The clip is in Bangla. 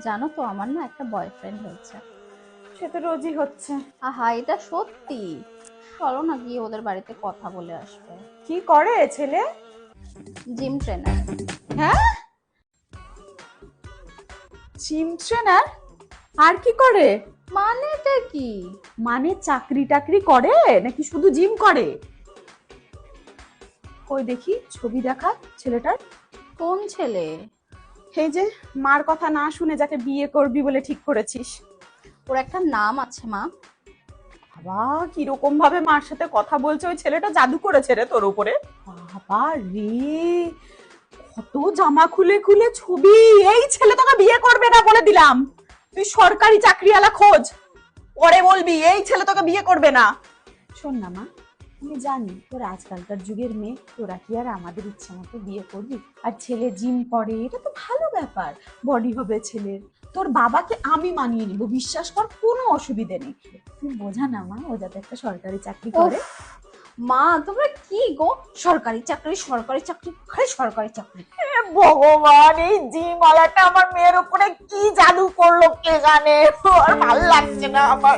জানো তো আমার না একটা বয়ফ্রেন্ড হয়েছে। সে তো রোজই হচ্ছে। আহা, এটা সত্যি। চলো না গিয়ে ওদের বাড়িতে কথা বলে আসবে। কি করে ছেলে? Gym trainer. হ্যাঁ, জিম ট্রেনার? আর কি করে? মানেটা কি? মানে চাকরি টাকরি করে নাকি শুধু জিম করে? কই দেখি ছবি দেখা ছেলেটার। কোন ছেলে? এই যে মার কথা না শুনে যাকে বিয়ে করবি বলে ঠিক করেছিস। ওর একটা নাম আছে মা। বাবা, কিরকম ভাবে মার সাথে কথা বলছে, ওই ছেলেটা জাদু করেছে রে তোর উপরে। বাবা রে, কত জামা খুলে খুলে ছবি। এই ছেলে তোকে বিয়ে করবে না বলে দিলাম। তুই সরকারি চাকরিওয়ালা খোঁজ, পরে বলবি এই ছেলে তোকে বিয়ে করবে না। শোন না মা, আমি জানি তোর আজকালকার যুগের মেয়ে, তোরা কি আর আমাদের ইচ্ছা মতো বিয়ে করবি? আর ছেলে জিম করে, এটা তো ভালো ব্যাপার, বডি হবে ছেলের। তোর বাবাকে আমি মানিয়ে নিব, বিশ্বাস কর, কোনো অসুবিধে নেই। তুই বোঝা না মা, ও যাতে একটা সরকারি চাকরি করে। মা তোমরা কি গো, সরকারি চাকরি সরকারি চাকরি, খালি সরকারি চাকরি। ভগবান, এই জিম ওয়ালাটা আমার মেয়ের উপরে কি জাদু করলো কে জানে। আর ভালো লাগছে না আমার।